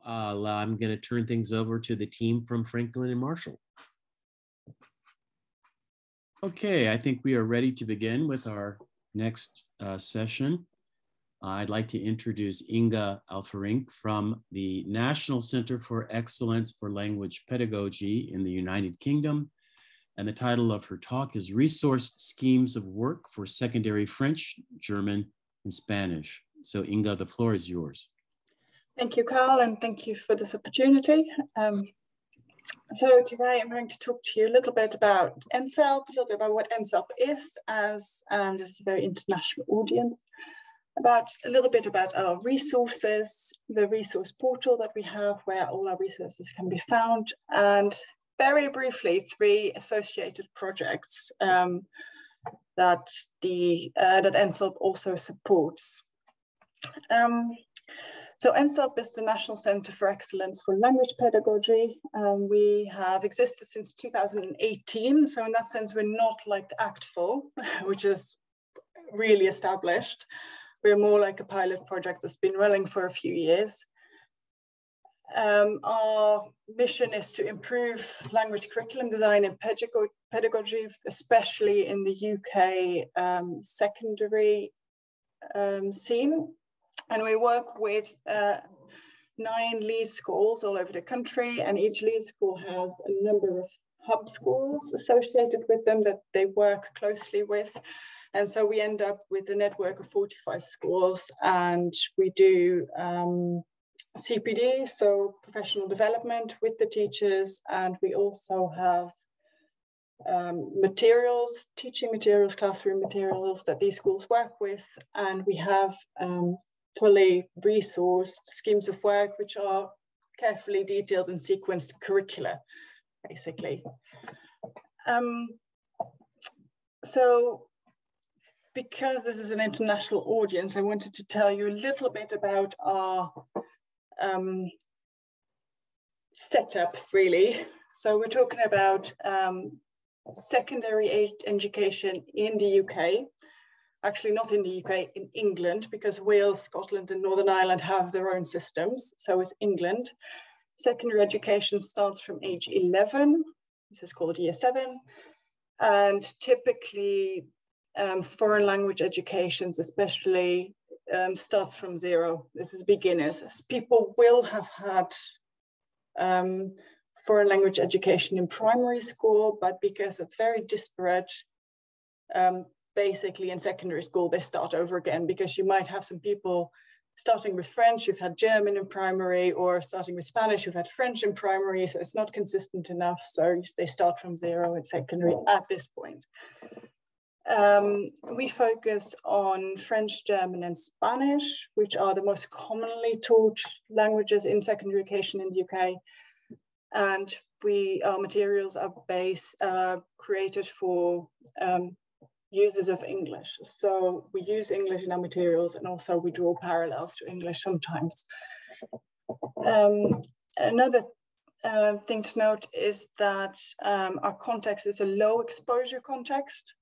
I'm going to turn things over to the team from Franklin and Marshall. Okay, I think we are ready to begin with our next session. I'd like to introduce Inge Alferink from the National Center for Excellence for Language Pedagogy in the United Kingdom. And the title of her talk is Resource Schemes of Work for Secondary French, German, and Spanish. So Inge, the floor is yours. Thank you, Carl, and thank you for this opportunity. So today I'm going to talk to you a little bit about NCELP, a little bit about what NCELP is, as this is a very international audience, a little bit about our resources, the resource portal that we have where all our resources can be found, and very briefly, 3 associated projects that NCELP also supports. So NCELP is the National Center for Excellence for Language Pedagogy. We have existed since 2018. So in that sense, we're not like the ACTFL, which is really established. We're more like a pilot project that's been running for a few years. Our mission is to improve language curriculum design and pedagogy, especially in the UK secondary scene. And we work with 9 lead schools all over the country, and each lead school has a number of hub schools associated with them that they work closely with. And so we end up with a network of 45 schools, and we do CPD, so professional development with the teachers, and we also have materials, teaching materials, classroom materials that these schools work with, and we have fully resourced schemes of work which are carefully detailed and sequenced curricula, basically. So because this is an international audience, I wanted to tell you a little bit about our setup, really. So we're talking about secondary education in the UK. Actually not in the UK, in England, because Wales, Scotland, and Northern Ireland have their own systems. So it's England. Secondary education starts from age 11. This is called year 7. And typically foreign language educations, especially starts from 0. This is beginners. People will have had foreign language education in primary school, but because it's very disparate, basically in secondary school, they start over again, because you might have some people starting with French, you've had German in primary, or starting with Spanish, you've had French in primary, so it's not consistent enough. So they start from 0 in secondary at this point. We focus on French, German, and Spanish, which are the most commonly taught languages in secondary education in the UK. And our materials are created for users of English. So we use English in our materials, and also we draw parallels to English sometimes. Another thing to note is that our context is a low exposure context.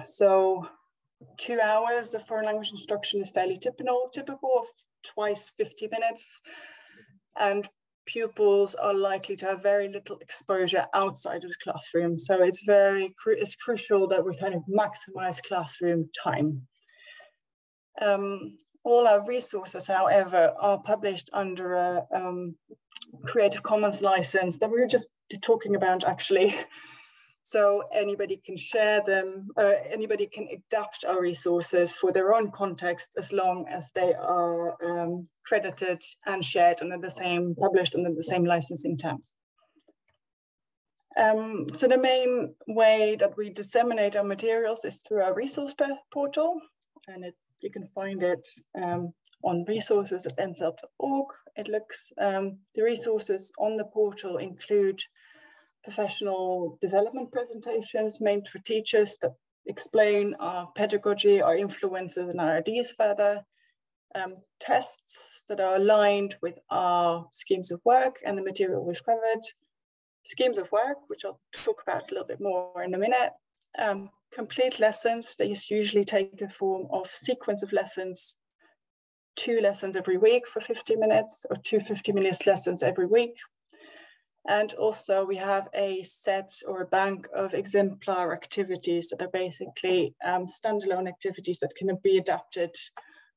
So 2 hours of foreign language instruction is fairly typical of twice 50 minutes. And pupils are likely to have very little exposure outside of the classroom. So it's crucial that we kind of maximize classroom time. All our resources, however, are published under a Creative Commons license that we were just talking about, actually. So anybody can share them, anybody can adapt our resources for their own context, as long as they are credited and shared under the same, published under the same licensing terms. So the main way that we disseminate our materials is through our resource portal, and you can find it on resources.ncelp.org. It looks, the resources on the portal include professional development presentations made for teachers that explain our pedagogy, our influences, and our ideas further, tests that are aligned with our schemes of work and the material we've covered, schemes of work, which I'll talk about a little bit more in a minute, complete lessons. They usually take a form of sequence of lessons 2 lessons every week for 50 minutes or 2 50-minute lessons every week. And also we have a set or a bank of exemplar activities that are basically standalone activities that can be adapted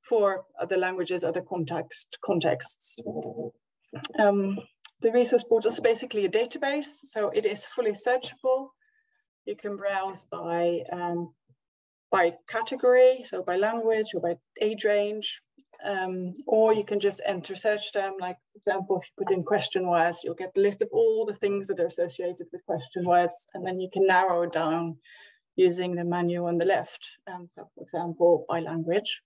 for other languages, other contexts. The resource portal is basically a database, so it is fully searchable. You can browse by category, so by language or by age range, or you can just enter search term. Like, for example, if you put in question words, you'll get the list of all the things that are associated with question words, and then you can narrow it down using the menu on the left. So, for example, by language.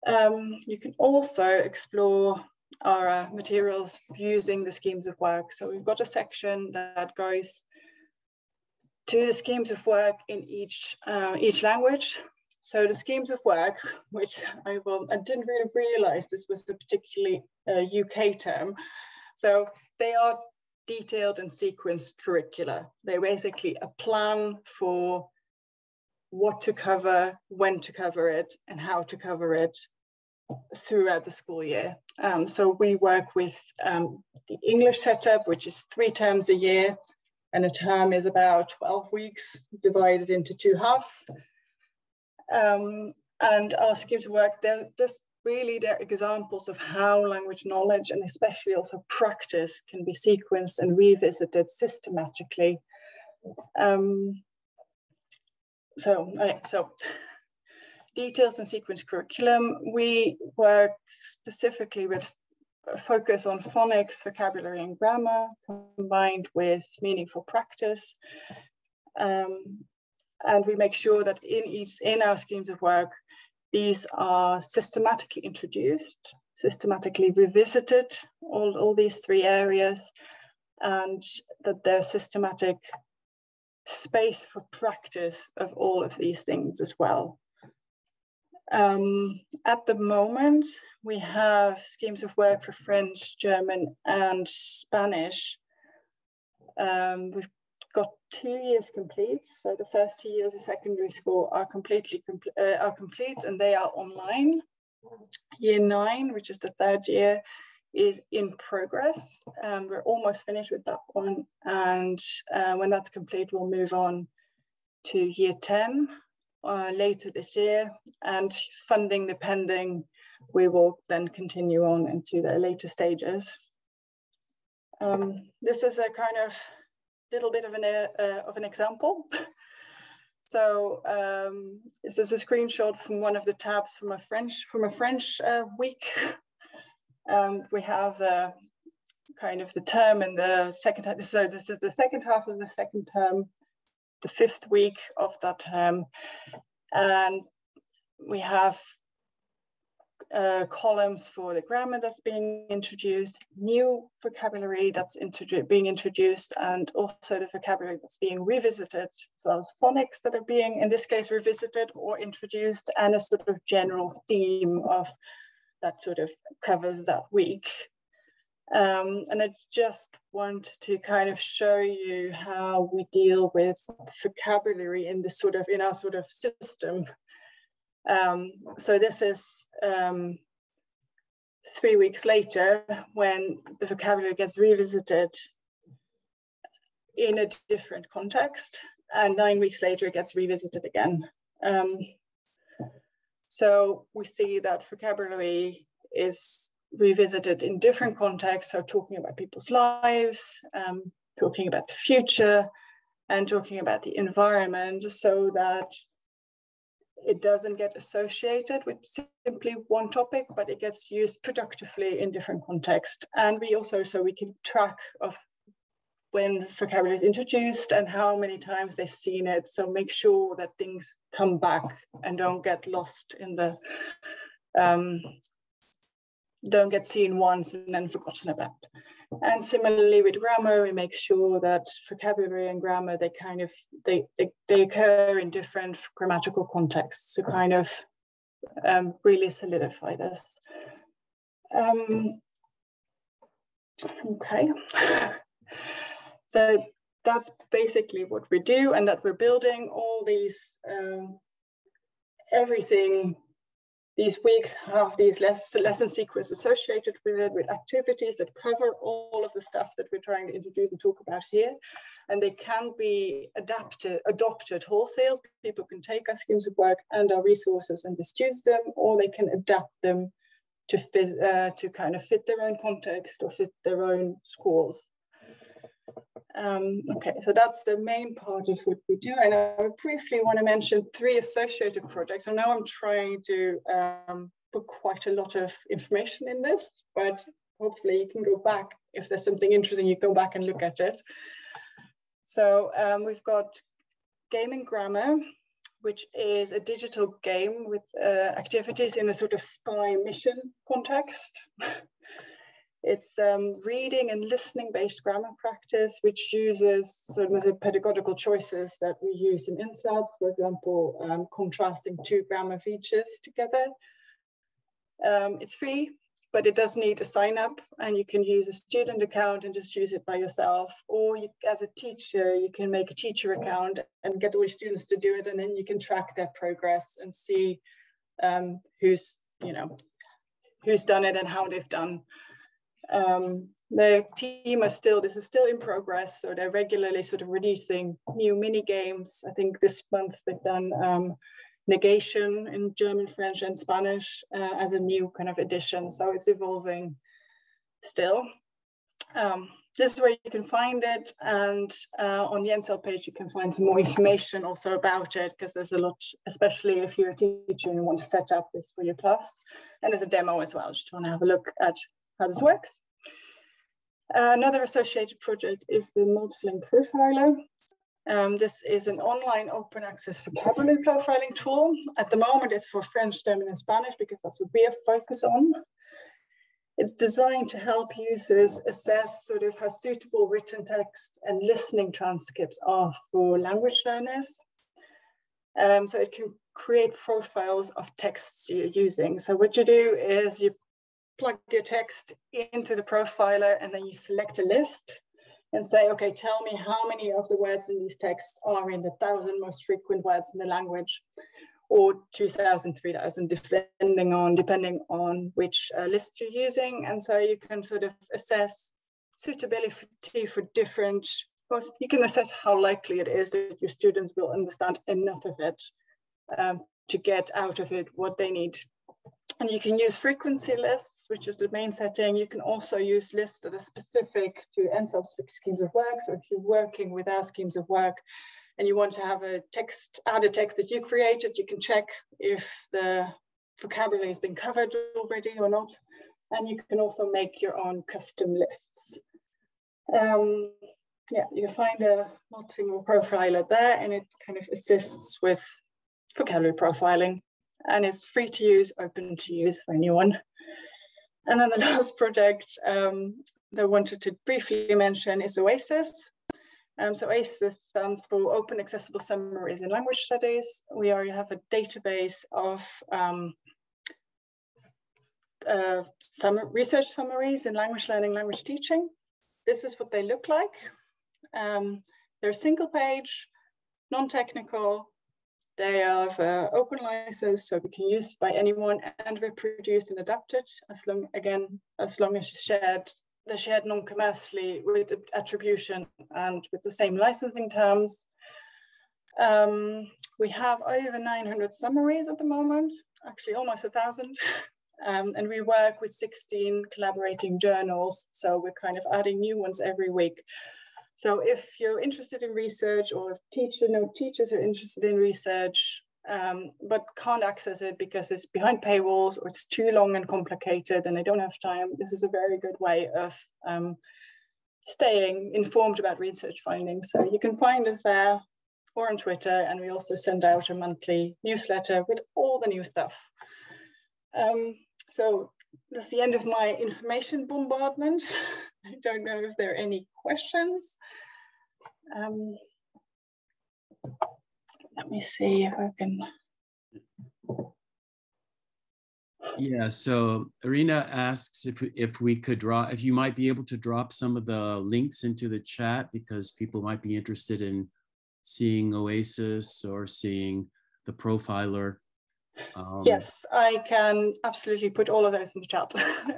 You can also explore our materials using the schemes of work. So we've got a section that goes to the schemes of work in each language. So the schemes of work, which I didn't really realize this was a particularly UK term. So they are detailed and sequenced curricula. They're basically a plan for what to cover, when to cover it, and how to cover it throughout the school year. So we work with the English setup, which is 3 terms a year, and a term is about 12 weeks divided into 2 halves. And our schemes of work, they're examples of how language knowledge and especially also practice can be sequenced and revisited systematically. So details and sequence curriculum, we work specifically with a focus on phonics, vocabulary and grammar combined with meaningful practice. And we make sure that in our schemes of work, these are systematically introduced, systematically revisited, all these 3 areas, and that there's systematic space for practice of all of these things as well. At the moment, we have schemes of work for French, German, and Spanish. We've got 2 years complete. So the first 2 years of secondary school are complete, and they are online. Year 9, which is the 3rd year, is in progress. We're almost finished with that one. And when that's complete, we'll move on to year 10 later this year, and funding depending, we will then continue on into the later stages. This is a kind of little bit of an example. So this is a screenshot from one of the tabs from a French week. We have the kind of the term in the second. So this is the second half of the second term, the 5th week of that term, and we have columns for the grammar that's being introduced, new vocabulary that's being introduced, and also the vocabulary that's being revisited, as well as phonics that are being, in this case, revisited or introduced, and a sort of general theme of that sort of covers that week. And I just want to kind of show you how we deal with vocabulary in this in our sort of system. So this is 3 weeks later, when the vocabulary gets revisited in a different context, and 9 weeks later it gets revisited again. So we see that vocabulary is revisited in different contexts, so talking about people's lives, talking about the future, and talking about the environment, so that it doesn't get associated with simply one topic, but it gets used productively in different contexts. And we also, so we keep track of when vocabulary is introduced and how many times they've seen it. So make sure that things come back and don't get lost in the, don't get seen once and then forgotten about. And similarly with grammar, we make sure that vocabulary and grammar, they occur in different grammatical contexts to kind of really solidify this. Okay, so that's basically what we do, and that we're building all these, everything these weeks have these lesson sequences associated with it, with activities that cover all of the stuff that we're trying to introduce and talk about here. And they can be adopted wholesale. People can take our schemes of work and our resources and just use them, or they can adapt them to kind of fit their own context or fit their own schools. Okay, so that's the main part of what we do. And I briefly want to mention 3 associated projects. I know I'm trying to put quite a lot of information in this, but hopefully you can go back. If there's something interesting, you go back and look at it. So we've got Gaming Grammar, which is a digital game with activities in a sort of spy mission context. It's reading and listening based grammar practice, which uses sort of the pedagogical choices that we use in NCELP, for example, contrasting 2 grammar features together. It's free, but it does need a sign up, and you can use a student account and just use it by yourself. Or you, as a teacher, you can make a teacher account and get all your students to do it, and then you can track their progress and see who's done it and how they've done. The team are still, this is still in progress, so they're regularly sort of releasing new mini games. I think this month they've done negation in German, French, and Spanish as a new kind of edition. So it's evolving still. This is where you can find it, and on the NCELP page you can find some more information also about it, because there's a lot, especially if you're a teacher and you want to set up this for your class. And there's a demo as well, just want to have a look at how this works. Another associated project is the MultiLingProfiler. This is an online open access vocabulary profiling tool. At the moment, it's for French, German, and Spanish, because that's what we have focus on. It's designed to help users assess sort of how suitable written text and listening transcripts are for language learners. So it can create profiles of texts you're using. So what you do is you plug your text into the profiler, and then you select a list and say, okay, tell me how many of the words in these texts are in the 1,000 most frequent words in the language, or 2,000, 3,000, depending on which list you're using. And so you can sort of assess suitability for different, you can assess how likely it is that your students will understand enough of it to get out of it what they need. And you can use frequency lists, which is the main setting. You can also use lists that are specific to NCELP schemes of work. So if you're working with our schemes of work and you want to have a text, add a text that you created, you can check if the vocabulary has been covered already or not. And you can also make your own custom lists. Yeah, you can find a MultiLingProfiler there, and it kind of assists with vocabulary profiling. And it's free to use, open to use for anyone. And then the last project that I wanted to briefly mention is Oasis. So Oasis stands for Open Accessible Summaries in Language Studies. We already have a database of research summaries in language learning, language teaching. This is what they look like. They're single page, non-technical. They have open license, so we can use by anyone and reproduced and adapted, as long as they're shared non-commercially with attribution and with the same licensing terms. We have over 900 summaries at the moment, actually almost 1,000. And we work with 16 collaborating journals, so we're kind of adding new ones every week. So if you're interested in research, or if teachers are interested in research, but can't access it because it's behind paywalls or it's too long and complicated and they don't have time, this is a very good way of staying informed about research findings. So you can find us there or on Twitter, and we also send out a monthly newsletter with all the new stuff. So that's the end of my information bombardment. I don't know if there are any questions. Let me see if I can. Yeah, so Irina asks if we could if you might be able to drop some of the links into the chat, because people might be interested in seeing Oasis or seeing the profiler. Yes, I can absolutely put all of those in the chat.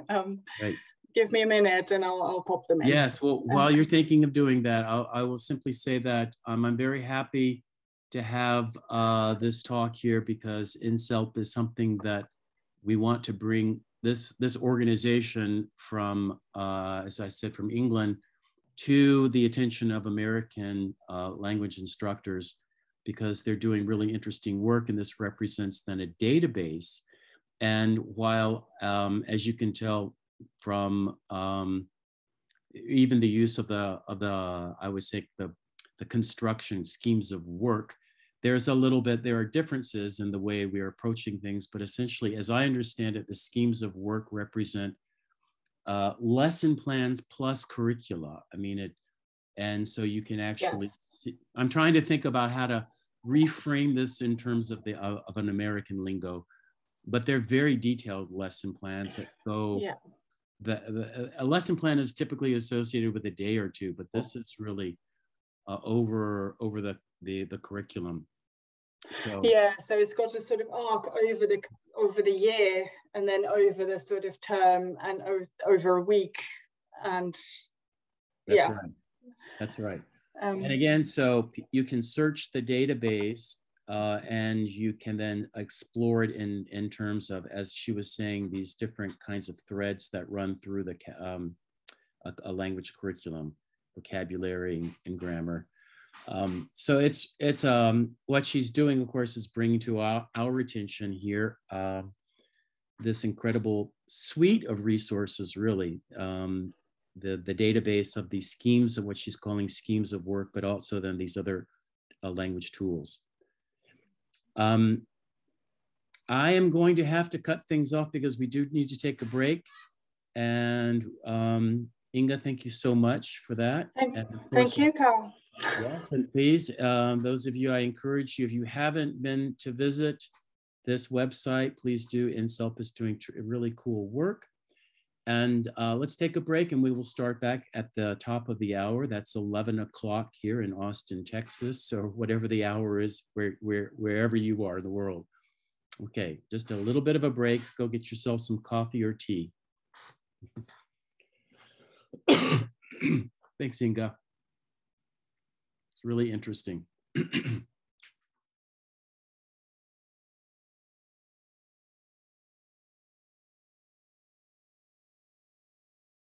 Right. Give me a minute and I'll pop them in. Yes, well, while you're thinking of doing that, I will simply say that I'm very happy to have this talk here, because NCELP is something that we want to bring this organization from, as I said, from England to the attention of American language instructors, because they're doing really interesting work, and this represents then a database. And while, as you can tell from even the use of the I would say the construction schemes of work, there are differences in the way we are approaching things, but essentially, as I understand it, the schemes of work represent lesson plans plus curricula. I mean, and so you can actually, yes. I'm trying to think about how to reframe this in terms of of an American lingo, but they're very detailed lesson plans that go, yeah. A lesson plan is typically associated with a day or two, but this is really over the curriculum. So yeah, so it's got a sort of arc over the year, and then over the sort of term, and over a week, and that's yeah. Right. That's right. And again, so you can search the database, and you can then explore it in terms of, as she was saying, these different kinds of threads that run through a language curriculum, vocabulary and grammar. So it's what she's doing, of course, is bringing to our attention here this incredible suite of resources, really. The database of these schemes of what she's calling schemes of work, but also then these other language tools. I am going to have to cut things off because we do need to take a break. And Inge, thank you so much for that. Thank you, Carl. Yes, and please, those of you, I encourage you, if you haven't been to visit this website, please do. NCELP is doing really cool work. And let's take a break, and we will start back at the top of the hour. That's 11 o'clock here in Austin, Texas, or whatever the hour is, wherever you are in the world. Okay, just a little bit of a break. Go get yourself some coffee or tea. Thanks, Inge. It's really interesting.